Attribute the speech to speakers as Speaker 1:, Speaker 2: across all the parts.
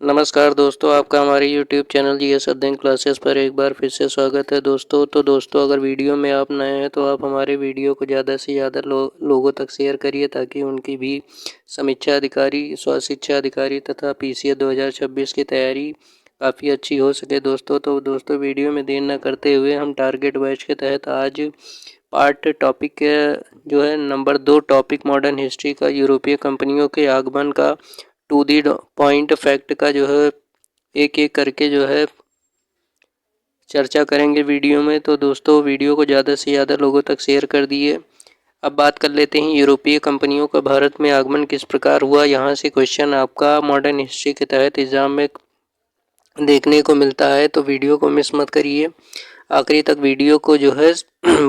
Speaker 1: नमस्कार दोस्तों, आपका हमारे YouTube चैनल जीएस अध्ययन क्लासेस पर एक बार फिर से स्वागत है दोस्तों अगर वीडियो में आप नए हैं तो आप हमारे वीडियो को ज़्यादा से ज़्यादा लोगों तक शेयर करिए ताकि उनकी भी समीक्षा अधिकारी, स्व शिक्षा अधिकारी तथा पीसीएस 2026 की तैयारी काफ़ी अच्छी हो सके दोस्तों वीडियो में देर न करते हुए हम टारगेट बैच के तहत आज पार्ट टॉपिक जो है नंबर 2 टॉपिक मॉडर्न हिस्ट्री का यूरोपीय कंपनियों के आगमन का टू दी पॉइंट फैक्ट का जो है एक एक करके जो है चर्चा करेंगे वीडियो में। तो दोस्तों वीडियो को ज़्यादा से ज़्यादा लोगों तक शेयर कर दिए। अब बात कर लेते हैं यूरोपीय कंपनियों का भारत में आगमन किस प्रकार हुआ। यहाँ से क्वेश्चन आपका मॉडर्न हिस्ट्री के तहत एग्जाम में देखने को मिलता है, तो वीडियो को मिस मत करिए, आखिरी तक वीडियो को जो है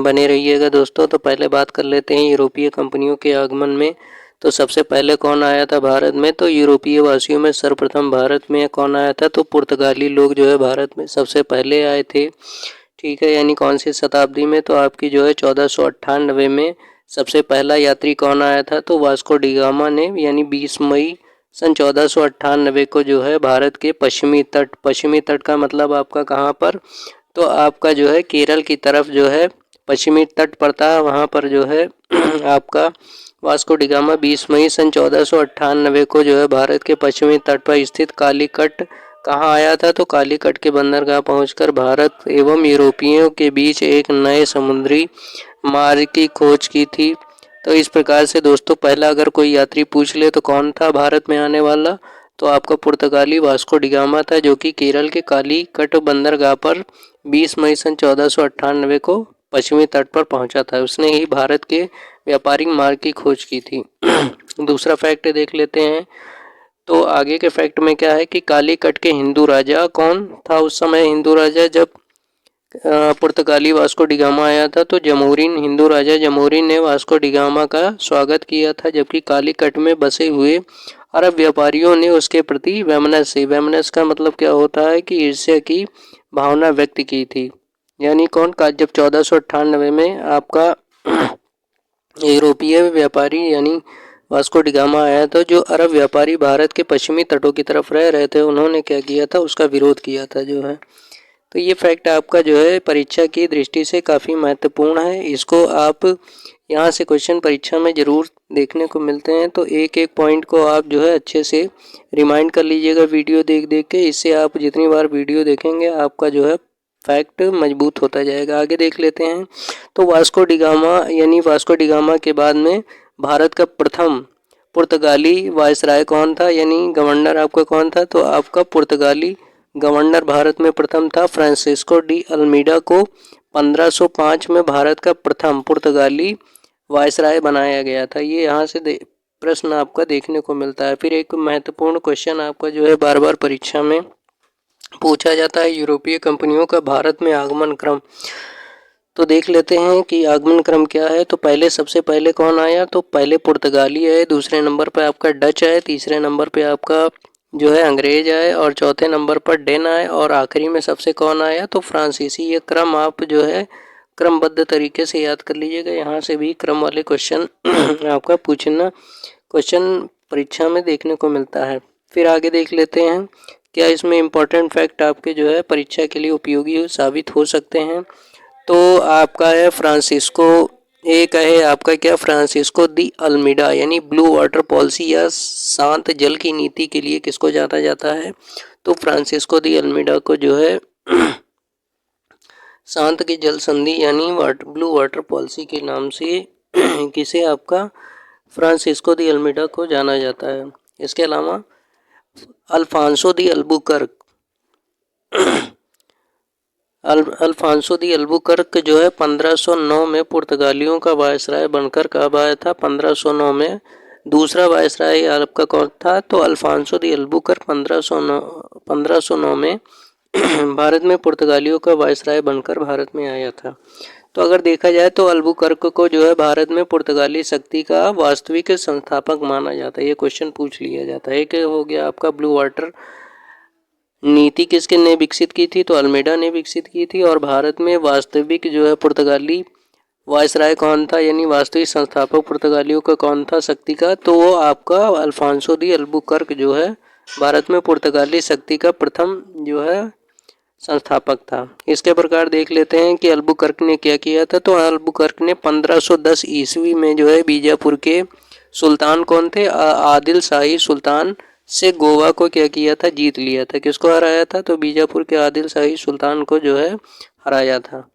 Speaker 1: बने रहिएगा दोस्तों। तो पहले बात कर लेते हैं यूरोपीय कंपनियों के आगमन में। तो सबसे पहले कौन आया था भारत में, तो यूरोपीय वासियों में सर्वप्रथम भारत में कौन आया था, तो पुर्तगाली लोग जो है भारत में सबसे पहले आए थे। ठीक है, यानी कौन सी शताब्दी में, तो आपकी जो है 1498 में सबसे पहला यात्री कौन आया था, तो वास्को डी गामा ने, यानी 20 मई सन 1498 को जो है भारत के पश्चिमी तट का मतलब आपका कहाँ पर, तो आपका जो है केरल की तरफ जो है पश्चिमी तट पड़ता है, वहाँ पर जो है आपका वास्को डी गामा 20 मई सन 1498 को जो है भारत के पश्चिमी तट पर स्थित कालीकट कहाँ आया था, तो कालीकट के बंदरगाह पहुंचकर भारत एवं यूरोपियों के बीच एक नए समुद्री मार्ग की खोज की थी। तो इस प्रकार से दोस्तों पहला अगर कोई यात्री पूछ ले तो कौन था भारत में आने वाला, तो आपका पुर्तगाली वास्को डी गामा था, जो कि केरल के कालीकट बंदरगाह पर 20 मई सन 1498 को पश्चिमी तट पर पहुंचा था। उसने ही भारत के व्यापारिक मार्ग की खोज की थी। दूसरा फैक्ट देख लेते हैं। तो आगे के फैक्ट में क्या है कि कालीकट के हिंदू राजा कौन था उस समय, हिंदू राजा जब पुर्तगाली वास्को डी गामा आया था तो जमोरिन, हिंदू राजा जमोरिन ने वास्को डी गामा का स्वागत किया था, जबकि कालीकट में बसे हुए अरब व्यापारियों ने उसके प्रति वैमनस का मतलब क्या होता है कि ईर्ष्या की भावना व्यक्त की थी। यानी कौन का जब 1498 में आपका यूरोपीय व्यापारी यानी वास्को डी गामा आया था, जो अरब व्यापारी भारत के पश्चिमी तटों की तरफ रह रहे थे, उन्होंने क्या किया था, उसका विरोध किया था जो है। तो ये फैक्ट आपका जो है परीक्षा की दृष्टि से काफ़ी महत्वपूर्ण है। इसको आप यहाँ से क्वेश्चन परीक्षा में ज़रूर देखने को मिलते हैं, तो एक एक पॉइंट को आप जो है अच्छे से रिमाइंड कर लीजिएगा वीडियो देख देख के। इससे आप जितनी बार वीडियो देखेंगे आपका जो है फैक्ट मजबूत होता जाएगा। आगे देख लेते हैं। तो वास्को डी गामा यानी वास्को डी गामा के बाद में भारत का प्रथम पुर्तगाली वायसराय कौन था, यानी गवर्नर आपका कौन था, तो आपका पुर्तगाली गवर्नर भारत में प्रथम था फ्रांसिस्को डी अल्मीडा को 1505 में भारत का प्रथम पुर्तगाली वायसराय बनाया गया था। ये यहाँ से प्रश्न आपका देखने को मिलता है। फिर एक महत्वपूर्ण क्वेश्चन आपका जो है बार बार परीक्षा में पूछा जाता है, यूरोपीय कंपनियों का भारत में आगमन क्रम। तो देख लेते हैं कि आगमन क्रम क्या है। तो पहले सबसे पहले कौन आया, तो पहले पुर्तगाली आए, दूसरे नंबर पर आपका डच आए, तीसरे नंबर पे आपका जो है अंग्रेज आए, और चौथे नंबर पर डेन आए, और आखिरी में सबसे कौन आया, तो फ्रांसीसी। ये क्रम आप जो है क्रमबद्ध तरीके से याद कर लीजिएगा। यहाँ से भी क्रम वाले क्वेश्चन आपका क्वेश्चन परीक्षा में देखने को मिलता है। फिर आगे देख लेते हैं क्या इसमें इम्पोर्टेंट फैक्ट आपके जो है परीक्षा के लिए उपयोगी साबित हो सकते हैं। तो आपका है फ्रांसिस्को, एक है आपका क्या, फ्रांसिस्को दी अल्मीडा, यानी ब्लू वाटर पॉलिसी या शांत जल की नीति के लिए किसको जाना जाता है, तो फ्रांसिस्को दी अल्मीडा को जो है शांत की जल संधि यानी ब्लू वाटर पॉलिसी के नाम से किसे आपका फ्रांसिस्को दी अल्मीडा को जाना जाता है। इसके अलावा Alfonso de Albuquerque Alfonso de Albuquerque जो है 1509 में पुर्तगालियों का वायसराय बनकर कब आया था, 1509 में। दूसरा वायसराय आपका कौन था, तो अल्फांसो दी अल्बुकर्क 1509 में भारत में पुर्तगालियों का वायसराय बनकर भारत में आया था। तो अगर देखा जाए तो अल्बुकर्क को जो है भारत में पुर्तगाली शक्ति का वास्तविक संस्थापक माना जाता है। ये क्वेश्चन पूछ लिया जाता है। एक हो गया आपका ब्लू वाटर नीति किसके ने विकसित की थी, तो अल्मेडा ने विकसित की थी। और भारत में वास्तविक जो है पुर्तगाली वायसराय कौन था, यानी वास्तविक संस्थापक पुर्तगालियों का कौन था शक्ति का, तो वो आपका अल्फांसो दी अल्बुकर्क जो है भारत में पुर्तगाली शक्ति का प्रथम जो है संस्थापक था। इसके प्रकार देख लेते हैं कि अल्बुकर्क ने क्या किया था। तो अल्बुकर्क ने 1510 ईस्वी में जो है बीजापुर के सुल्तान कौन थे, आदिल शाही सुल्तान से गोवा को क्या किया था, जीत लिया था। किसको हराया था, तो बीजापुर के आदिल शाही सुल्तान को जो है हराया था।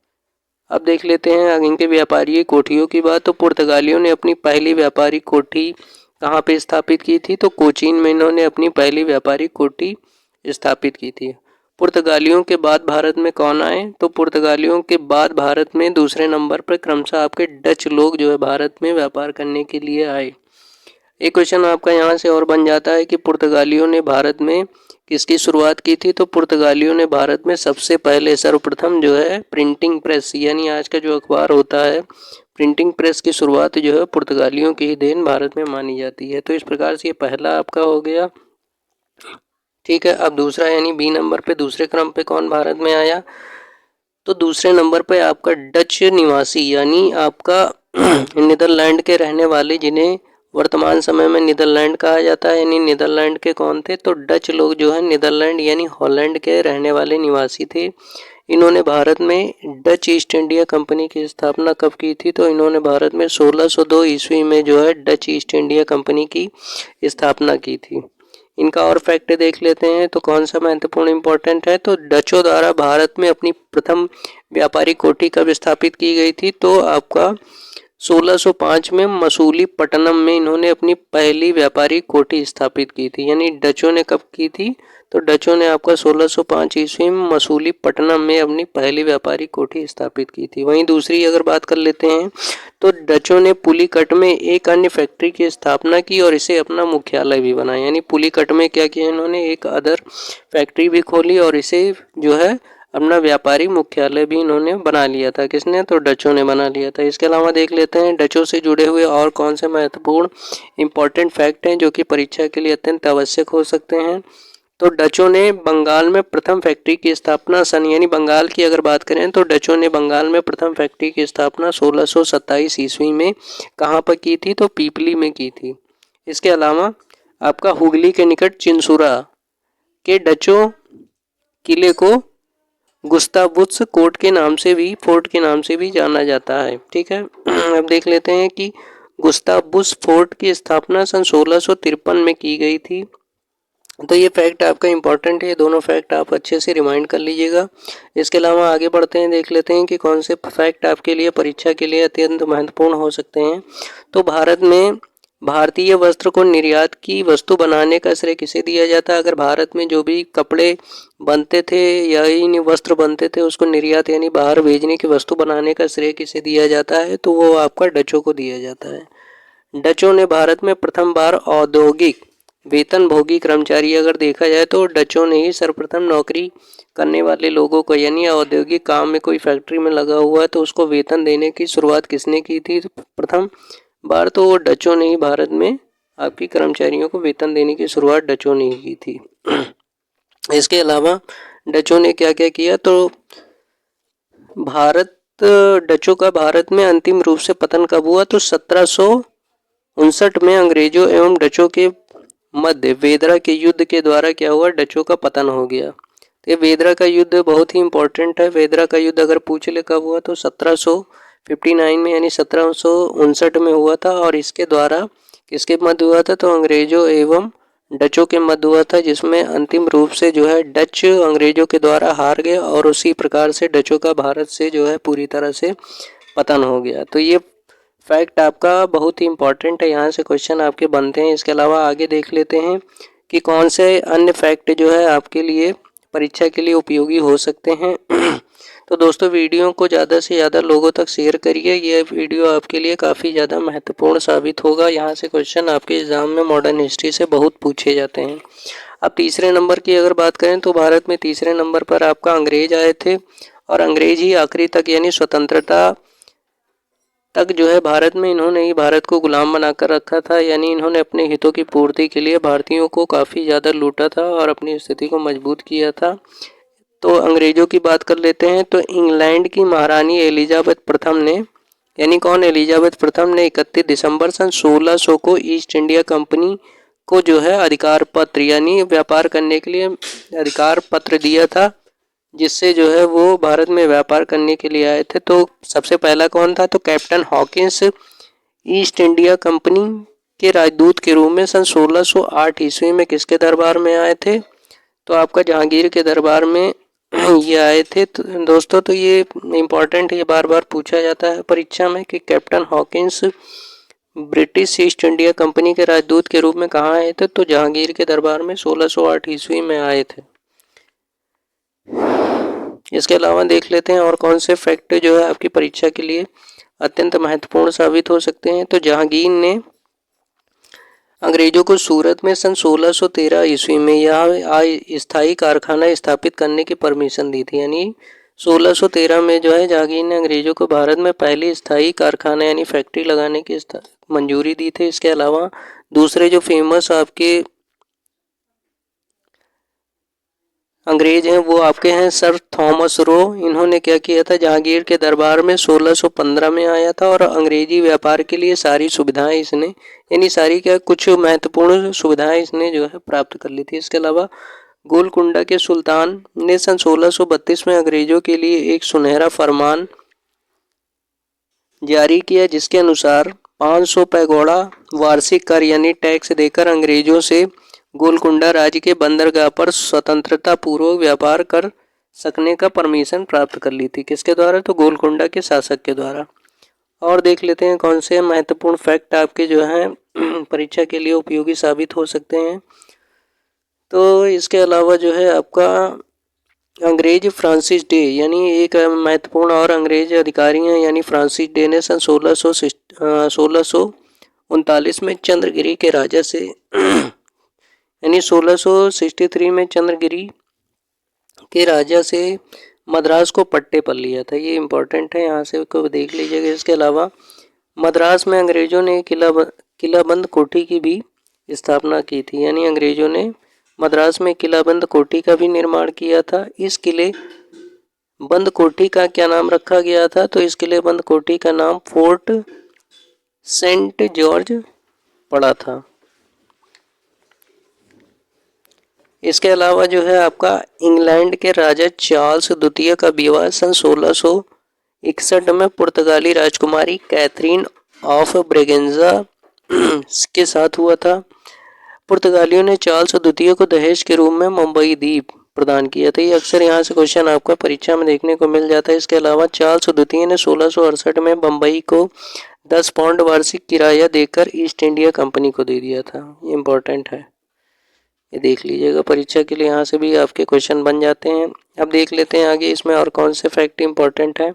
Speaker 1: अब देख लेते हैं इनके व्यापारी कोठियों की बात। तो पुर्तगालियों ने अपनी पहली व्यापारिक कोठी कहाँ पे स्थापित की थी, तो कोचीन में इन्होंने अपनी पहली व्यापारिक कोठी स्थापित की थी। पुर्तगालियों के बाद भारत में कौन आए, तो पुर्तगालियों के बाद भारत में दूसरे नंबर पर क्रमशः आपके डच लोग जो है भारत में व्यापार करने के लिए आए। एक क्वेश्चन आपका यहाँ से और बन जाता है कि पुर्तगालियों ने भारत में किसकी शुरुआत की थी, तो पुर्तगालियों ने भारत में सबसे पहले सर्वप्रथम जो है प्रिंटिंग प्रेस यानी आज का जो अखबार होता है, प्रिंटिंग प्रेस की शुरुआत जो है पुर्तगालियों की ही देन भारत में मानी जाती है। तो इस प्रकार से ये पहला आपका हो गया। ठीक है, अब दूसरा यानी बी नंबर पे दूसरे क्रम पे कौन भारत में आया, तो दूसरे नंबर पे आपका डच निवासी यानी आपका नीदरलैंड के रहने वाले, जिन्हें वर्तमान समय में नीदरलैंड कहा जाता है, यानी नीदरलैंड के कौन थे, तो डच लोग जो है नीदरलैंड यानी हॉलैंड के रहने वाले निवासी थे। इन्होंने भारत में डच ईस्ट इंडिया कंपनी की स्थापना कब की थी, तो इन्होंने भारत में 1602 ईस्वी में जो है डच ईस्ट इंडिया कंपनी की स्थापना की थी। इनका और फैक्ट देख लेते हैं तो कौन सा महत्वपूर्ण इंपॉर्टेंट है, तो डचों द्वारा भारत में अपनी प्रथम व्यापारिक कोठी कब स्थापित की गई थी, तो आपका 1605 में मसूलीपट्टनम में इन्होंने अपनी पहली व्यापारिक कोठी स्थापित की थी। यानी डचों ने कब की थी, तो डचों ने आपका 1605 ईस्वी में मसूलीपट्टनम में अपनी पहली व्यापारिक कोठी स्थापित की थी। वहीं दूसरी अगर बात कर लेते हैं तो डचों ने पुलिकट में एक अन्य फैक्ट्री की स्थापना की और इसे अपना मुख्यालय भी बनाया। यानी पुलिकट में क्या किया इन्होंने, एक अदर फैक्ट्री भी खोली और इसे जो है अपना व्यापारिक मुख्यालय भी इन्होंने बना लिया था। किसने, तो डचों ने बना लिया था। इसके अलावा देख लेते हैं डचों से जुड़े हुए और कौन से महत्वपूर्ण इंपॉर्टेंट फैक्ट हैं जो कि परीक्षा के लिए अत्यंत आवश्यक हो सकते हैं। तो डचों ने बंगाल में प्रथम फैक्ट्री की स्थापना सन यानी बंगाल की अगर बात करें तो डचों ने बंगाल में प्रथम फैक्ट्री की स्थापना 1627 ईस्वी में कहाँ पर की थी, तो पीपली में की थी। इसके अलावा आपका हुगली के निकट चिंसुरा के डचों किले को गुस्तावुस कोर्ट के नाम से भी फोर्ट के नाम से भी जाना जाता है। ठीक है, अब देख लेते हैं कि गुस्तावुस फोर्ट की स्थापना सन 1653 में की गई थी। तो ये फैक्ट आपका इंपॉर्टेंट है, दोनों फैक्ट आप अच्छे से रिमाइंड कर लीजिएगा। इसके अलावा आगे बढ़ते हैं, देख लेते हैं कि कौन से फैक्ट आपके लिए परीक्षा के लिए अत्यंत महत्वपूर्ण हो सकते हैं। तो भारत में भारतीय वस्त्र को निर्यात की वस्तु बनाने का श्रेय किसे दिया जाता है। अगर भारत में जो भी कपड़े बनते थे या इन वस्त्र बनते थे उसको निर्यात यानी बाहर भेजने की वस्तु बनाने का श्रेय किसे दिया जाता है, तो वो आपका डचों को दिया जाता है। डचों ने भारत में प्रथम बार औद्योगिक वेतन भोगी कर्मचारी अगर देखा जाए तो डचों ने ही सर्वप्रथम नौकरी करने वाले लोगों को यानी औद्योगिक काम में कोई फैक्ट्री में लगा हुआ है तो उसको वेतन देने की शुरुआत किसने की थी, प्रथम बार तो वो डचों ने ही भारत में आपकी कर्मचारियों को वेतन देने की शुरुआत डचों ने ही की थी। इसके अलावा डचों ने क्या क्या किया, तो डचों का भारत में अंतिम रूप से पतन कब हुआ, तो 1759 में अंग्रेजों एवं डचों के मध्य वेदरा के युद्ध के द्वारा क्या हुआ, डचों का पतन हो गया। तो ये वेदरा का युद्ध बहुत ही इंपॉर्टेंट है। वेदरा का युद्ध अगर पूछ ले कब हुआ तो 1759 में यानी 1759 में हुआ था और इसके द्वारा किसके मध्य हुआ था, तो अंग्रेजों एवं डचों के मध्य हुआ था, जिसमें अंतिम रूप से जो है डच अंग्रेजों के द्वारा हार गए और उसी प्रकार से डचों का भारत से जो है पूरी तरह से पतन हो गया। तो ये फैक्ट आपका बहुत ही इंपॉर्टेंट है, यहाँ से क्वेश्चन आपके बनते हैं। इसके अलावा आगे देख लेते हैं कि कौन से अन्य फैक्ट जो है आपके लिए परीक्षा के लिए उपयोगी हो सकते हैं। तो दोस्तों वीडियो को ज़्यादा से ज़्यादा लोगों तक शेयर करिए, यह वीडियो आपके लिए काफ़ी ज़्यादा महत्वपूर्ण साबित होगा। यहाँ से क्वेश्चन आपके एग्जाम में मॉडर्न हिस्ट्री से बहुत पूछे जाते हैं। अब तीसरे नंबर की अगर बात करें तो भारत में तीसरे नंबर पर आपका अंग्रेज आए थे और अंग्रेज ही आखिरी तक यानी स्वतंत्रता तक जो है भारत में इन्होंने ही भारत को गुलाम बनाकर रखा था। यानी इन्होंने अपने हितों की पूर्ति के लिए भारतीयों को काफ़ी ज़्यादा लूटा था और अपनी स्थिति को मजबूत किया था। तो अंग्रेजों की बात कर लेते हैं तो इंग्लैंड की महारानी एलिजाबेथ प्रथम ने यानी कौन, एलिजाबेथ प्रथम ने 31 दिसंबर सन 1600 को ईस्ट इंडिया कंपनी को जो है अधिकार पत्र यानी व्यापार करने के लिए अधिकार पत्र दिया था, जिससे जो है वो भारत में व्यापार करने के लिए आए थे। तो सबसे पहला कौन था? तो captain Hawkins east India company के राजदूत के रूप में सन 1608 ईस्वी में किसके दरबार में आए थे? तो आपका जहांगीर के दरबार में ये आए थे। तो दोस्तों, तो ये इम्पोर्टेंट है, ये बार बार पूछा जाता है परीक्षा में कि captain Hawkins British east India company के राजदूत के रूप में कहाँ आए थे? तो जहांगीर के दरबार में 1608 ईस्वी में आए थे। इसके अलावा देख लेते हैं और कौन से फैक्ट जो है आपकी परीक्षा के लिए अत्यंत महत्वपूर्ण साबित हो सकते हैं। तो जहांगीर ने अंग्रेजों को सूरत में सन 1613 ईस्वी में यहाँ स्थायी कारखाना स्थापित करने की परमिशन दी थी। यानी 1613 में जो है जहांगीर ने अंग्रेजों को भारत में पहली स्थायी कारखाना यानी फैक्ट्री लगाने की मंजूरी दी थी। इसके अलावा दूसरे जो फेमस आपके अंग्रेज हैं वो आपके हैं सर थॉमस रो। इन्होंने क्या किया था? जहांगीर के दरबार में 1615 में आया था और अंग्रेजी व्यापार के लिए सारी सुविधाएं इसने यानी सारी क्या कुछ महत्वपूर्ण सुविधाएं इसने जो है प्राप्त कर ली थी। इसके अलावा गोलकुंडा के सुल्तान ने सन 1632 में अंग्रेजों के लिए एक सुनहरा फरमान जारी किया, जिसके अनुसार 500 पैगोड़ा वार्षिक कर यानी टैक्स देकर अंग्रेजों से गोलकुंडा राज्य के बंदरगाह पर स्वतंत्रता पूर्वक व्यापार कर सकने का परमिशन प्राप्त कर ली थी। किसके द्वारा? तो गोलकुंडा के शासक के द्वारा। और देख लेते हैं कौन से महत्वपूर्ण फैक्ट आपके जो हैं परीक्षा के लिए उपयोगी साबित हो सकते हैं। तो इसके अलावा जो है आपका अंग्रेज फ्रांसिस डे यानी एक महत्वपूर्ण और अंग्रेज अधिकारी हैं यानी फ्रांसिस डे ने सन 1639 में चंद्रगिरी के राजा से यानी 1663 में चंद्रगिरी के राजा से मद्रास को पट्टे पर लिया था। ये इम्पोर्टेंट है, यहाँ से को देख लीजिएगा। इसके अलावा मद्रास में अंग्रेजों ने किलाबंद कोठी की भी स्थापना की थी। यानी अंग्रेजों ने मद्रास में किलाबंद कोठी का भी निर्माण किया था। इस किले बंद कोठी का क्या नाम रखा गया था? तो इस किले बंद कोठी का नाम फोर्ट सेंट जॉर्ज पड़ा था। इसके अलावा जो है आपका इंग्लैंड के राजा चार्ल्स द्वितीय का विवाह सन 1661 में पुर्तगाली राजकुमारी कैथरीन ऑफ ब्रेगेंजा के साथ हुआ था। पुर्तगालियों ने चार्ल्स द्वितीय को दहेज के रूप में मुंबई द्वीप प्रदान किया था। ये अक्सर यहाँ से क्वेश्चन आपका परीक्षा में देखने को मिल जाता है। इसके अलावा चार्ल्स द्वितीय ने 1668 में बम्बई को 10 पाउंड वार्षिक किराया देकर ईस्ट इंडिया कंपनी को दे दिया था। ये इम्पोर्टेंट है, ये देख लीजिएगा परीक्षा के लिए, यहाँ से भी आपके क्वेश्चन बन जाते हैं। अब देख लेते हैं आगे इसमें और कौन से फैक्ट इंपॉर्टेंट है।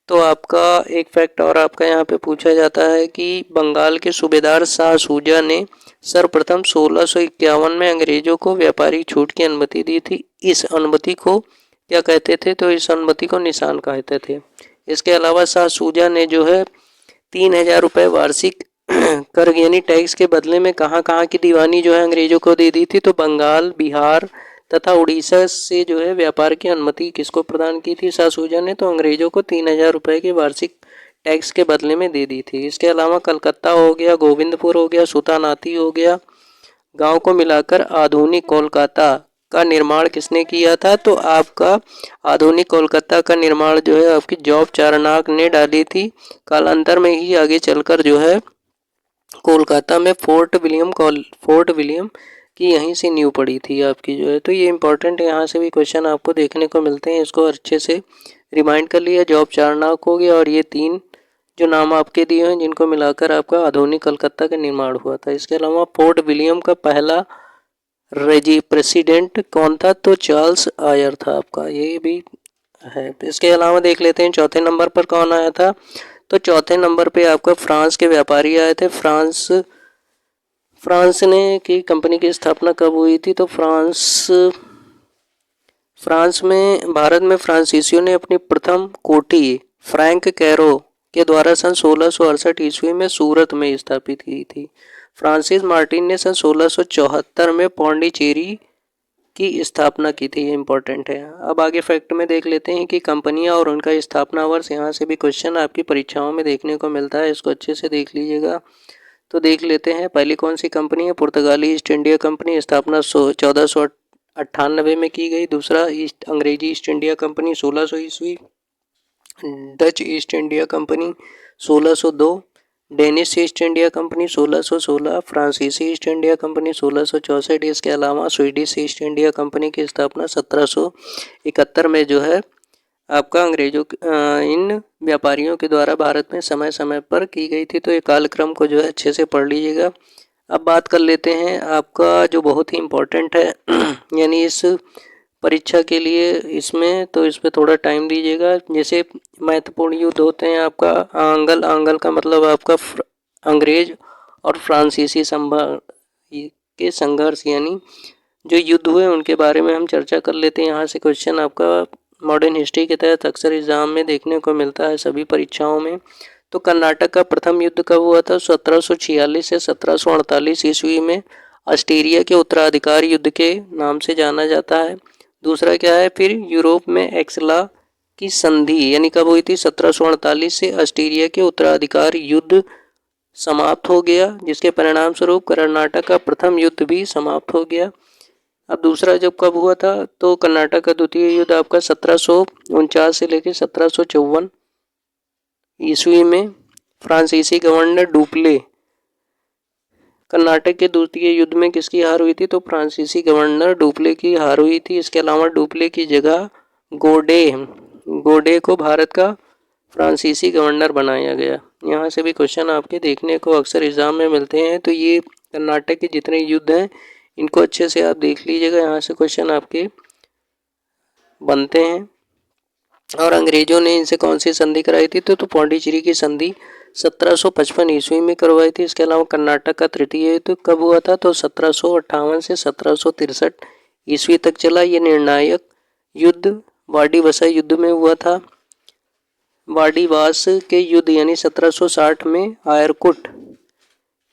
Speaker 1: तो आपका एक फैक्ट और आपका यहाँ पे पूछा जाता है कि बंगाल के सूबेदार शाह सूजा ने सर्वप्रथम 1651 में अंग्रेजों को व्यापारिक छूट की अनुमति दी थी। इस अनुमति को क्या कहते थे? तो इस अनुमति को निशान कहते थे। इसके अलावा शाह सूजा ने जो है 3000 रुपये वार्षिक कर यानी टैक्स के बदले में कहाँ कहाँ की दीवानी जो है अंग्रेजों को दे दी थी? तो बंगाल, बिहार तथा उड़ीसा से जो है व्यापार की अनुमति किसको प्रदान की थी? शाह सूजा ने। तो अंग्रेजों को 3000 रुपये के वार्षिक टैक्स के बदले में दे दी थी। इसके अलावा कलकत्ता हो गया, गोविंदपुर हो गया, सुतानाती हो गया, गांव को मिलाकर आधुनिक कोलकाता का निर्माण किसने किया था? तो आपका आधुनिक कोलकाता का निर्माण जो है आपकी जॉब चारनाक ने डाली थी। कालांतर में ही आगे चलकर जो है कोलकाता में फोर्ट विलियम की यहीं से नींव पड़ी थी आपकी जो है। तो ये इंपॉर्टेंट है, यहाँ से भी क्वेश्चन आपको देखने को मिलते हैं। इसको अच्छे से रिमाइंड कर लिया। जॉब चारनाक हो गया और ये 3 जो नाम आपके दिए हैं जिनको मिलाकर आपका आधुनिक कलकत्ता का निर्माण हुआ था। इसके अलावा फोर्ट विलियम का पहला प्रेसिडेंट कौन था? तो चार्ल्स आयर था आपका, ये भी है। इसके अलावा देख लेते हैं चौथे नंबर पर कौन आया था। तो चौथे नंबर पे आपका फ्रांस के व्यापारी आए थे। फ्रांस ने की कंपनी की स्थापना कब हुई थी? तो फ्रांस में भारत में फ्रांसीसियों ने अपनी प्रथम कोठी फ्रैंक कैरो के द्वारा सन 1668 ईस्वी में सूरत में स्थापित की थी। फ्रांसिस मार्टिन ने सन 1674 में पौंडीचेरी की स्थापना की थी। ये इंपॉर्टेंट है। अब आगे फैक्ट में देख लेते हैं कि कंपनियां और उनका स्थापना वर्ष, यहाँ से भी क्वेश्चन आपकी परीक्षाओं में देखने को मिलता है। इसको अच्छे से देख लीजिएगा। तो देख लेते हैं। पहली कौन सी कंपनी है? पुर्तगाली ईस्ट इंडिया कंपनी, स्थापना 1498 में की गई। दूसरा अंग्रेजी ईस्ट इंडिया कंपनी 1600 ईस्वी। Dutch east India company 1602। Danish east India company 1616। फ्रांसीसी ईस्ट इंडिया कंपनी 1664। इसके अलावा स्वीडिश ईस्ट इंडिया कंपनी की स्थापना 1771 में जो है आपका अंग्रेजों इन व्यापारियों के द्वारा भारत में समय समय पर की गई थी। तो ये कालक्रम को जो है अच्छे से पढ़ लीजिएगा। अब बात कर लेते हैं आपका जो बहुत ही इम्पोर्टेंट है यानी इस परीक्षा के लिए इसमें, तो इस पर थोड़ा टाइम दीजिएगा। जैसे महत्वपूर्ण युद्ध होते हैं आपका आंगल का मतलब आपका अंग्रेज और फ्रांसीसी के संघर्ष यानी जो युद्ध हुए उनके बारे में हम चर्चा कर लेते हैं। यहाँ से क्वेश्चन आपका मॉडर्न हिस्ट्री के तहत अक्सर एग्जाम में देखने को मिलता है सभी परीक्षाओं में। तो कर्नाटक का प्रथम युद्ध कब हुआ था? 1746 से 1748 ईस्वी में। ऑस्ट्रिया के उत्तराधिकार युद्ध के नाम से जाना जाता है। दूसरा क्या है फिर? यूरोप में एक्सला की संधि यानी कब हुई थी? 1748 से ऑस्ट्रिया के उत्तराधिकार युद्ध समाप्त हो गया, जिसके परिणाम स्वरूप कर्नाटक का प्रथम युद्ध भी समाप्त हो गया। अब दूसरा जब कब हुआ था? तो कर्नाटक का द्वितीय युद्ध आपका 1749 से लेकर 1754 ईस्वी में। फ्रांसीसी गवर्नर डुप्ले, कर्नाटक के द्वितीय युद्ध में किसकी हार हुई थी? तो फ्रांसीसी गवर्नर डुप्ले की हार हुई थी। इसके अलावा डुप्ले की जगह गोडे को भारत का फ्रांसीसी गवर्नर बनाया गया। यहाँ से भी क्वेश्चन आपके देखने को अक्सर एग्जाम में मिलते हैं। तो ये कर्नाटक के जितने युद्ध हैं इनको अच्छे से आप देख लीजिएगा, यहाँ से क्वेश्चन आपके बनते हैं। और अंग्रेजों ने इनसे कौन सी संधि कराई थी? तो पौंडीचेरी की संधि 1755 ईस्वी में करवाई थी। इसके अलावा कर्नाटक का तृतीय युद्ध कब हुआ था? तो 1758 से 1763 ईस्वी तक चला। ये निर्णायक युद्ध वाडी वसाई युद्ध में हुआ था। वाडीवास के युद्ध यानी 1760 में आयरकुट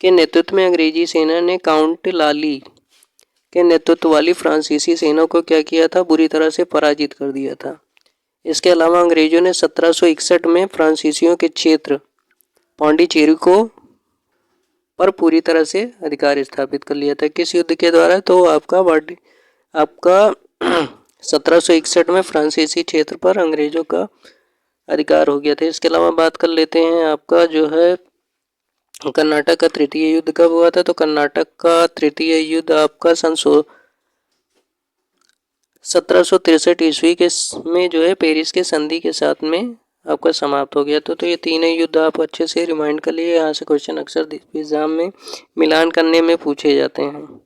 Speaker 1: के नेतृत्व में अंग्रेजी सेना ने काउंट लाली के नेतृत्व वाली फ्रांसीसी सेना को क्या किया था? बुरी तरह से पराजित कर दिया था। इसके अलावा अंग्रेजों ने 1761 में फ्रांसीसियों के क्षेत्र पौंडीचेरी को पर पूरी तरह से अधिकार स्थापित कर लिया था। किस युद्ध के द्वारा? तो आपका 1761 में फ्रांसीसी क्षेत्र पर अंग्रेजों का अधिकार हो गया था। इसके अलावा बात कर लेते हैं आपका जो है कर्नाटक का तृतीय युद्ध कब हुआ था? तो कर्नाटक का तृतीय युद्ध आपका सन 1763 ईस्वी के में जो है पेरिस के संधि के साथ में आपका समाप्त हो गया। तो ये तीनों युद्ध आप अच्छे से रिमाइंड कर लिए। यहाँ से क्वेश्चन अक्सर एग्जाम में मिलान करने में पूछे जाते हैं।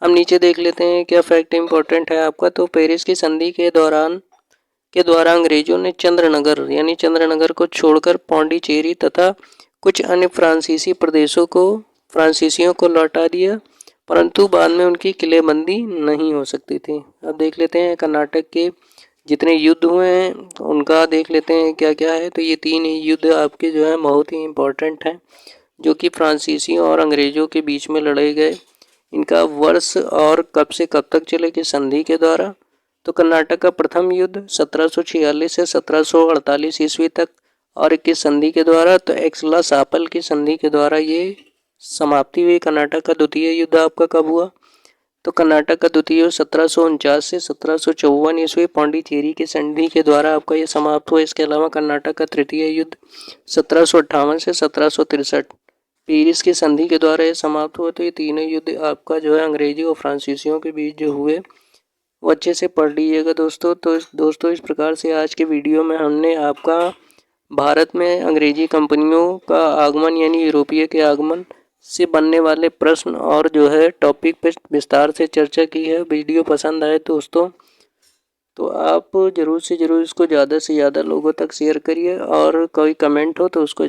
Speaker 1: अब नीचे देख लेते हैं क्या फैक्ट इंपॉर्टेंट है आपका। तो पेरिस की संधि के द्वारा अंग्रेजों ने चंद्रनगर को छोड़कर पौंडीचेरी तथा कुछ अन्य फ्रांसीसी प्रदेशों को फ्रांसीसियों को लौटा दिया, परंतु बाद में उनकी किलेबंदी नहीं हो सकती थी। अब देख लेते हैं कर्नाटक के जितने युद्ध हुए हैं उनका देख लेते हैं क्या क्या है। तो ये तीन युद्ध आपके जो है बहुत ही इम्पोर्टेंट हैं, जो कि फ्रांसीसियों और अंग्रेज़ों के बीच में लड़े गए। इनका वर्ष और कब से कब तक चले कि संधि के द्वारा। तो कर्नाटक का प्रथम युद्ध 1746 से 1748 ईस्वी तक, और किस संधि के द्वारा? तो एक्सला सापल की संधि के द्वारा ये समाप्ति हुई। कर्नाटक का द्वितीय युद्ध आपका कब हुआ? तो कर्नाटक का द्वितीय युद्ध 1749 से 1754 ईस्वी पौंडीचेरी की संधि के द्वारा आपका ये समाप्त हुआ। इसके अलावा कर्नाटक का तृतीय युद्ध 1758 से 1763 पेरिस की संधि के द्वारा ये समाप्त हुआ। तो ये तीनों युद्ध आपका जो है अंग्रेजी और फ्रांसीसियों के बीच जो हुए वो अच्छे से पढ़ लीजिएगा दोस्तों। तो दोस्तों इस प्रकार से आज के वीडियो में हमने आपका भारत में अंग्रेजी कंपनियों का आगमन यानी यूरोपीय के आगमन से बनने वाले प्रश्न और जो है टॉपिक पर विस्तार से चर्चा की है। वीडियो पसंद आए दोस्तों तो आप ज़रूर से ज़रूर इसको ज़्यादा से ज़्यादा लोगों तक शेयर करिए, और कोई कमेंट हो तो उसको